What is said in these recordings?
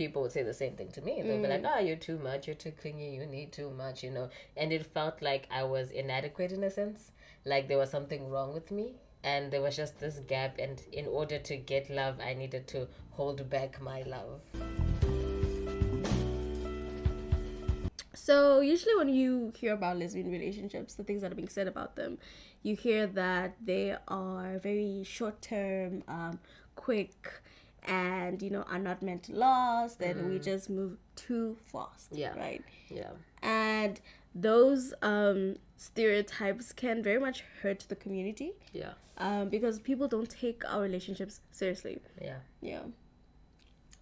people would say the same thing to me. They'll be like, oh, you're too much, you're too clingy, you need too much, and it felt like I was inadequate in a sense, like there was something wrong with me, and there was just this gap, and in order to get love I needed to hold back my love. So usually when you hear about lesbian relationships, the things that are being said about them, you hear that they are very short-term, quick, and are not meant to last, and we just move too fast. Yeah. Right. Yeah. And those stereotypes can very much hurt the community. Yeah. Because people don't take our relationships seriously. Yeah. Yeah.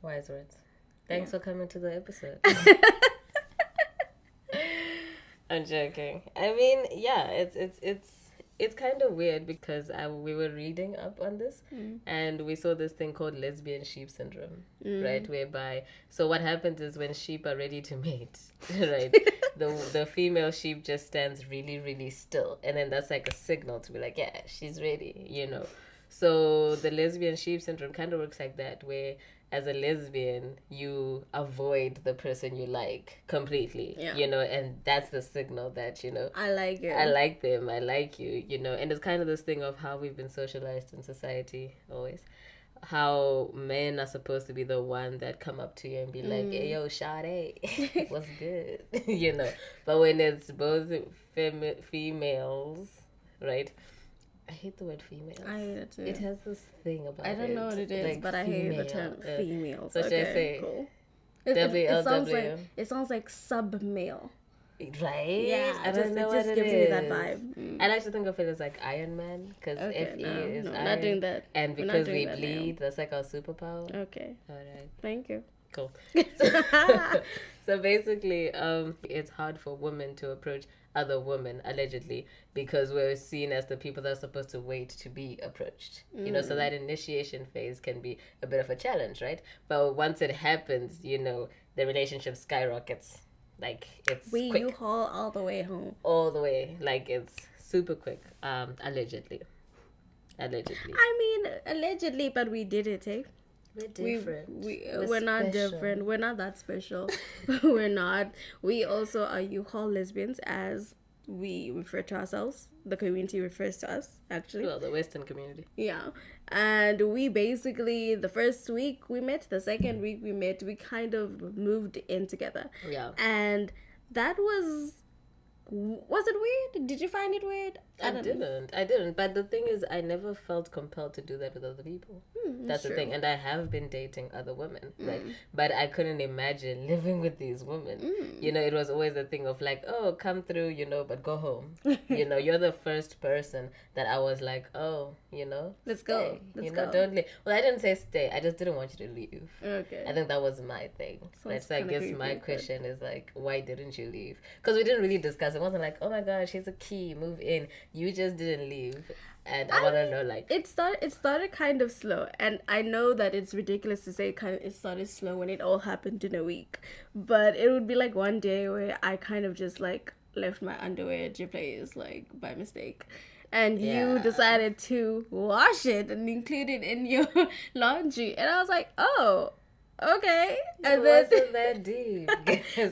Wise words. Thanks for coming to the episode. I'm joking. I mean, yeah, it's kind of weird because we were reading up on this and we saw this thing called lesbian sheep syndrome, right? Whereby, so what happens is when sheep are ready to mate, right? the female sheep just stands really, really still, and then that's like a signal to be like, yeah, she's ready, So the lesbian sheep syndrome kind of works like that, where as a lesbian, you avoid the person you like completely, and that's the signal that, I like you. I like them, I like you, and it's kind of this thing of how we've been socialized in society always. How men are supposed to be the one that come up to you and be like, hey, yo, Sade, what's good? But when it's both females, right? I hate the word females. I hate it too. It has this thing about it. I don't know what it is, like but female. I hate the term females. So should I say cool. It sounds like sub-male. Right? Yeah, I don't know what it is. It just gives me that vibe. I like to think of it as like Iron Man, because FE is no, iron. Not doing that. And because we bleed, that's like our superpower. Okay. All right. Thank you. Cool. So basically, it's hard for women to approach other women, allegedly, because we're seen as the people that are supposed to wait to be approached. So that initiation phase can be a bit of a challenge, right? But once it happens, the relationship skyrockets. Like, it's quick. You haul all the way home. All the way. Like, it's super quick, allegedly. I mean, allegedly, but we did it, eh? We're different. We're not different. We're not that special. We're not. We also are U-Haul lesbians, as we refer to ourselves. The community refers to us, actually. Well, the Western community. Yeah. And we basically, the first week we met, the second week we met, we kind of moved in together. Yeah. And that was it weird? Did you find it weird? I didn't. But the thing is, I never felt compelled to do that with other people. That's the thing. And I have been dating other women, right? But I couldn't imagine living with these women. It was always the thing of like, oh, come through, but go home. You're the first person that I was like, oh, let's stay. Go. Let's go. Don't leave. Well, I didn't say stay. I just didn't want you to leave. Okay. I think that was my thing. So I guess my question is like, why didn't you leave? Because we didn't really discuss. It wasn't like, oh my gosh, here's a key, move in. You just didn't leave. And I want to know, like... It started kind of slow. And I know that it's ridiculous to say it started slow when it all happened in a week. But it would be like one day where I kind of just like left my underwear at your place, like by mistake. And you decided to wash it and include it in your laundry. And I was like, oh... Okay, and then wasn't that deep.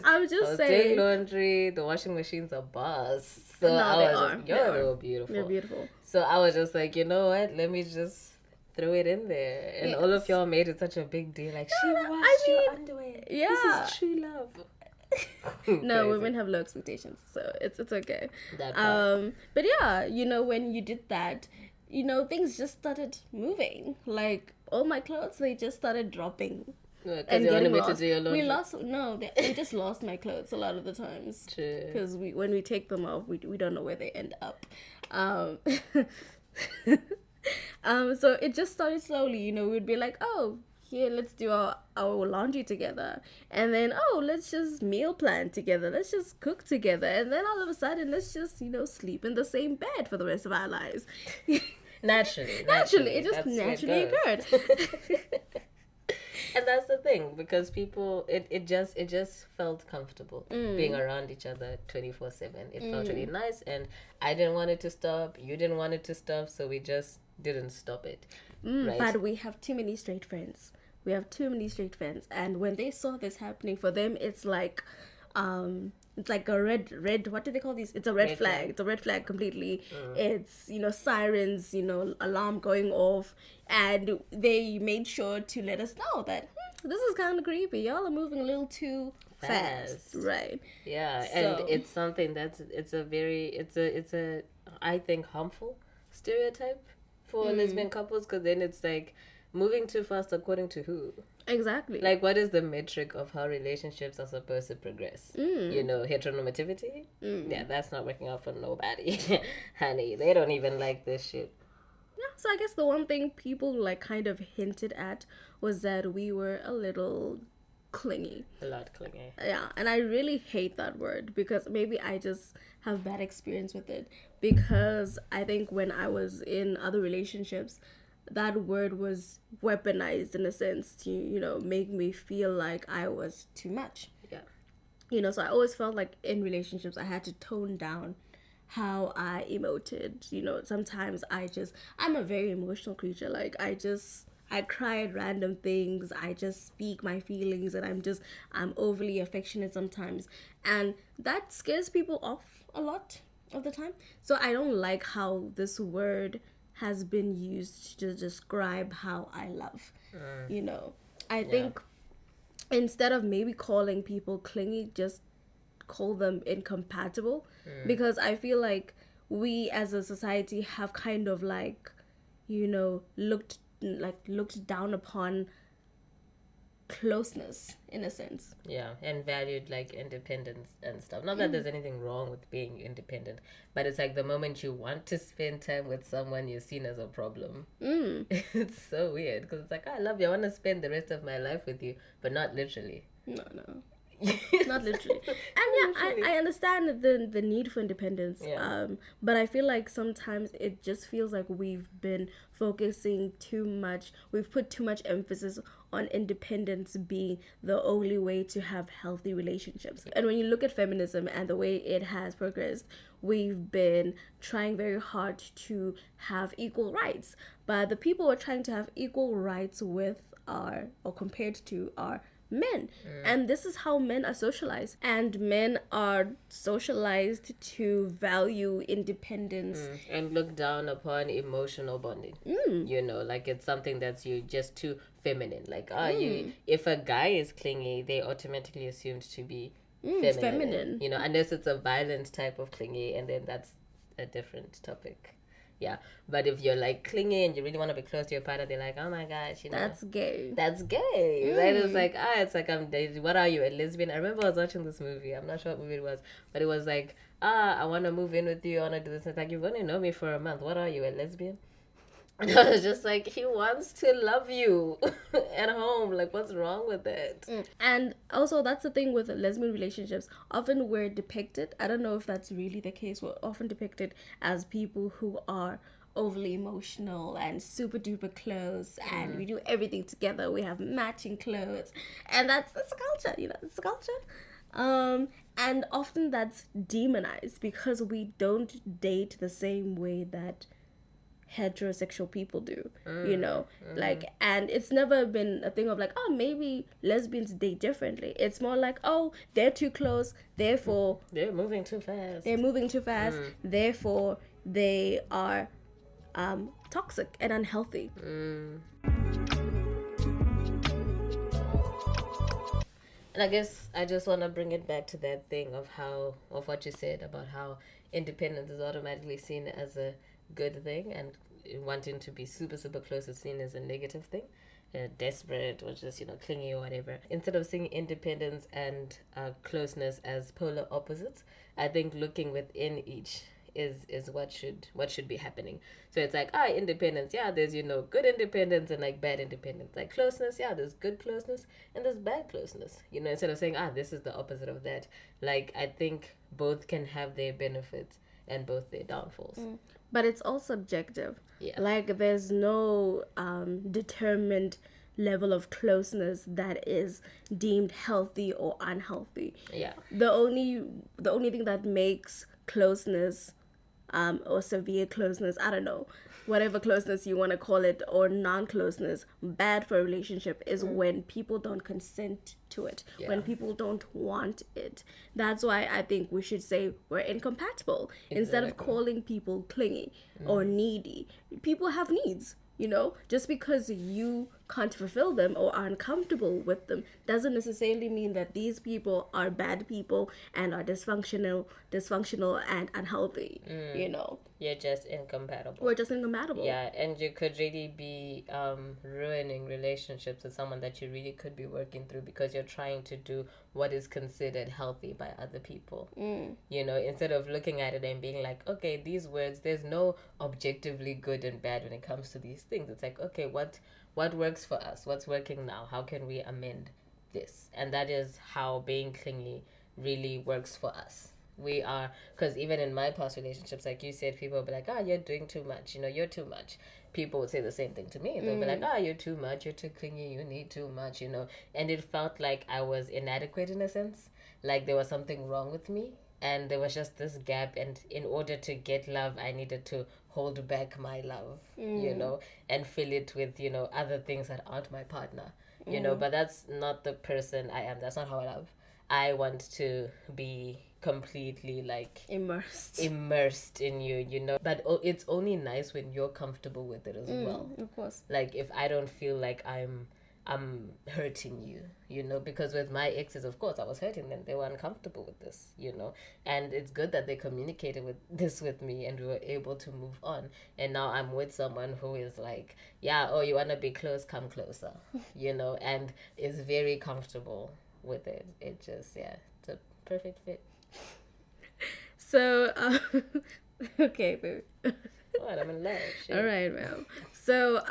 I'm just saying. Doing laundry, the washing machine's a boss. So they were beautiful. They're beautiful. So I was just like, you know what? Let me just throw it in there. And all of y'all made it such a big deal. Like, she washed your underwear. Yeah, this is true love. No, women have low expectations, so it's okay. But yeah, when you did that, things just started moving. Like all my clothes, they just started dropping. And getting lost. We just lost my clothes a lot of the times. True. Because when we take them off, we don't know where they end up. So it just started slowly. We'd be like, oh, here, let's do our laundry together, and then let's just meal plan together. Let's just cook together, and then all of a sudden, let's just sleep in the same bed for the rest of our lives. Naturally, it just naturally occurred. And that's the thing, because people, it just felt comfortable being around each other 24/7. It felt really nice, and I didn't want it to stop. You didn't want it to stop, so we just didn't stop it. Right? But we have too many straight friends. we have too many straight friends. And when they saw this happening, for them, it's like a red, what do they call these? It's a red flag. It's a red flag completely. It's, sirens, alarm going off. And they made sure to let us know that this is kind of creepy. Y'all are moving a little too fast. Right. Yeah. So, and it's something it's a I think harmful stereotype for lesbian couples, because then it's like, moving too fast according to who? Exactly. Like, what is the metric of how relationships are supposed to progress? Heteronormativity? Yeah, that's not working out for nobody. Honey, they don't even like this shit. Yeah, so I guess the one thing people like kind of hinted at was that we were a little clingy. A lot clingy. Yeah, and I really hate that word, because maybe I just have bad experience with it, because I think when I was in other relationships, that word was weaponized in a sense to, make me feel like I was too much. Yeah. So I always felt like in relationships I had to tone down how I emoted. Sometimes I'm a very emotional creature. Like, I cry at random things. I just speak my feelings, and I'm overly affectionate sometimes. And that scares people off a lot of the time. So I don't like how this word has been used to describe how I love. I think instead of maybe calling people clingy, just call them incompatible, because I feel like we as a society have kind of looked down upon closeness in a sense. Yeah, and valued like independence and stuff. Not that there's anything wrong with being independent, but it's like the moment you want to spend time with someone, you're seen as a problem. It's so weird, because it's like, I love you, I want to spend the rest of my life with you, but not literally. No. Not literally. And yeah, I understand the need for independence. But I feel like sometimes it just feels like we've been focusing too much. We've put too much emphasis on independence being the only way to have healthy relationships. And when you look at feminism and the way it has progressed, we've been trying very hard to have equal rights. But the people we're trying to have equal rights with compared to are men. And this is how men are socialized, and men are socialized to value independence and look down upon emotional bonding. Like, it's something that's you just too feminine. Like, if a guy is clingy, they automatically assumed to be feminine. Unless it's a violent type of clingy, and then that's a different topic. Yeah, but if you're like clingy and you really want to be close to your partner, they're like, oh my gosh, that's gay. That's gay. Right? It's like, I'm dating. What are you, a lesbian? I remember I was watching this movie. I'm not sure what movie it was, but it was like, I want to move in with you. I want to do this. It's like, you've only known me for a month. What are you, a lesbian? And I was just like, he wants to love you at home. Like, what's wrong with it? And also, that's the thing with lesbian relationships. Often we're depicted, I don't know if that's really the case, we're often depicted as people who are overly emotional and super duper close, and we do everything together. We have matching clothes, and that's the culture. It's the culture. And often that's demonized because we don't date the same way that heterosexual people do, like, and it's never been a thing of like, oh, maybe lesbians date differently. It's more like, oh, they're too close, therefore they're moving too fast, therefore they are toxic and unhealthy. And I guess I just want to bring it back to that thing of what you said about how independence is automatically seen as a good thing, and wanting to be super super close is seen as a negative thing, desperate or just clingy or whatever. Instead of seeing independence and closeness as polar opposites, I think looking within each is what should be happening. So it's like, independence, there's good independence and like bad independence. Like closeness, there's good closeness and there's bad closeness. Instead of saying this is the opposite of that. Like, I think both can have their benefits and both their downfalls. But it's all subjective. Yeah. Like, there's no determined level of closeness that is deemed healthy or unhealthy. Yeah. The only thing that makes closeness or severe closeness, I don't know, whatever closeness you want to call it, or non-closeness, bad for a relationship is when people don't consent to it, when people don't want it. That's why I think we should say we're incompatible instead of calling people clingy or needy. People have needs. Just because you can't fulfill them or are uncomfortable with them doesn't necessarily mean that these people are bad people and are dysfunctional and unhealthy. You're just incompatible. We're just incompatible. Yeah, and you could really be ruining relationships with someone that you really could be working through because you're trying to do what is considered healthy by other people. Instead of looking at it and being like, okay, these words, there's no objectively good and bad when it comes to these things. It's like, okay, what works for us? What's working now? How can we amend this? And that is how being clingy really works for us. We are, because even in my past relationships, like you said, people will be like, you're doing too much, you're too much. People would say the same thing to me. They'll be like, you're too much, you're too clingy, you need too much, and it felt like I was inadequate in a sense, like there was something wrong with me, and there was just this gap, and in order to get love, I needed to hold back my love, and fill it with, other things that aren't my partner, but that's not the person I am. That's not how I love. I want to be completely like immersed in you, but it's only nice when you're comfortable with it as well. Of course. Like if I don't feel like I'm hurting you, because with my exes, of course, I was hurting them. They were uncomfortable with this, and it's good that they communicated with me and we were able to move on. And now I'm with someone who is like, you want to be close, come closer, and is very comfortable with it. It just, it's a perfect fit. So, okay, baby. What? I'm in love. All right, ma'am. So,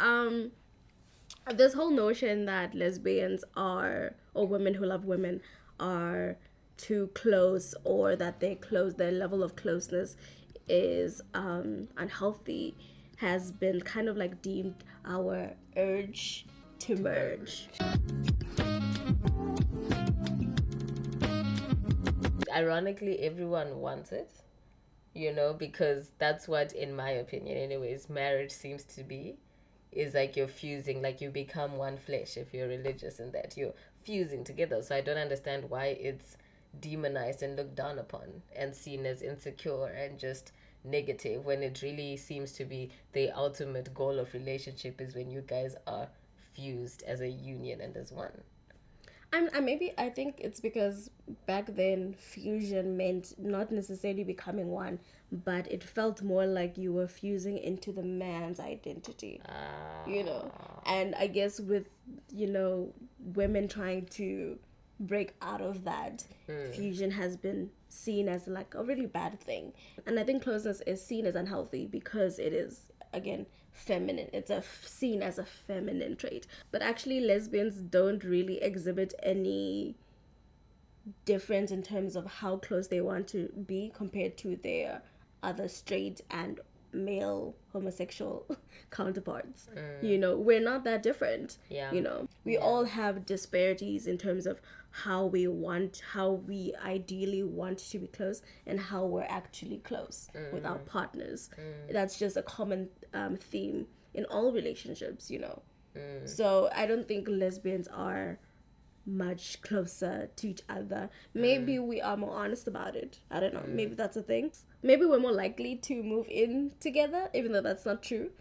this whole notion that lesbians are, or women who love women are too close, or that their level of closeness is unhealthy, has been kind of like deemed our urge to merge. Ironically, everyone wants it, because that's what, in my opinion anyways, marriage seems to be, is like you're fusing, like you become one flesh if you're religious, in that you're fusing together. So I don't understand why it's demonized and looked down upon and seen as insecure and just negative, when it really seems to be the ultimate goal of relationship is when you guys are fused as a union and as one. And maybe I think it's because back then fusion meant not necessarily becoming one, but it felt more like you were fusing into the man's identity, And I guess with, women trying to break out of that, fusion has been seen as like a really bad thing. And I think closeness is seen as unhealthy because it is, again, feminine. It's seen as a feminine trait. But actually lesbians don't really exhibit any difference in terms of how close they want to be compared to their other straight and male homosexual counterparts. We're not that different. We all have disparities in terms of how we ideally want to be close and how we're actually close with our partners. That's just a common theme in all relationships. So I don't think lesbians are much closer to each other. Maybe we are more honest about it. I don't know. Maybe that's a thing. Maybe we're more likely to move in together, even though that's not true,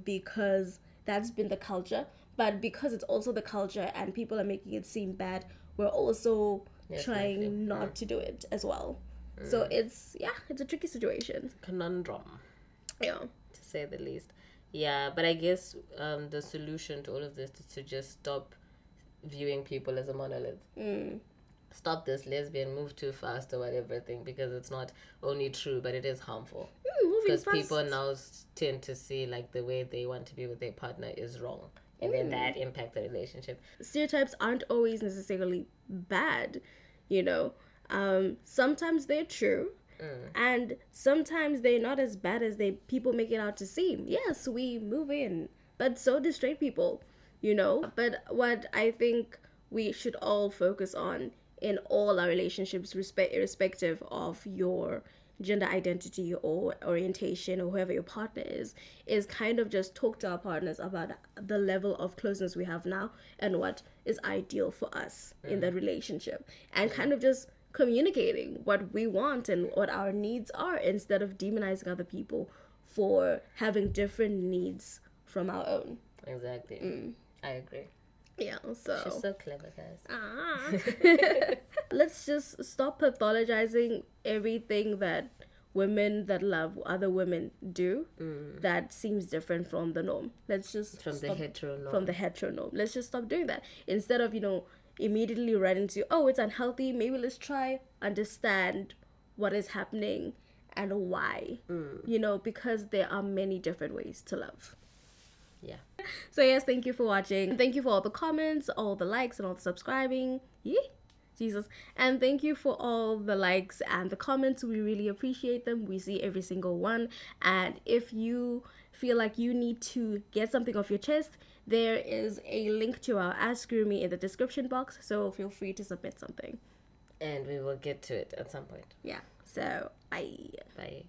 because that's been the culture. But because it's also the culture and people are making it seem bad, we're also trying not to do it as well. So it's a tricky situation. Conundrum. Yeah. To say the least. Yeah, but I guess the solution to all of this is to just stop viewing people as a monolith. Stop this lesbian move too fast or whatever thing, because it's not only true but it is harmful, because people now tend to see like the way they want to be with their partner is wrong, and then that impacts the relationship. Stereotypes aren't always necessarily bad, sometimes they're true, and sometimes they're not as bad as people make it out to seem. Yes, we move in, but so do straight people. But what I think we should all focus on in all our relationships, irrespective of your gender identity or orientation or whoever your partner is kind of just talk to our partners about the level of closeness we have now and what is ideal for us in that relationship, and kind of just communicating what we want and what our needs are instead of demonizing other people for having different needs from our own. Exactly. I agree. Yeah, so She's so clever, guys. Let's just stop pathologizing everything that women that love other women do that seems different from the norm. Let's just From the hetero norm. From the hetero norm. Let's just stop doing that. Instead of, immediately running to, oh, it's unhealthy, maybe let's try understand what is happening and why. Because there are many different ways to love. Yeah. So yes, thank you for watching. Thank you for all the comments, all the likes, and all the subscribing. Yeah, Jesus. And thank you for all the likes and the comments. We really appreciate them. We see every single one. And if you feel like you need to get something off your chest, there is a link to our Ask Me in the description box. So feel free to submit something. And we will get to it at some point. Yeah. So, bye. Bye.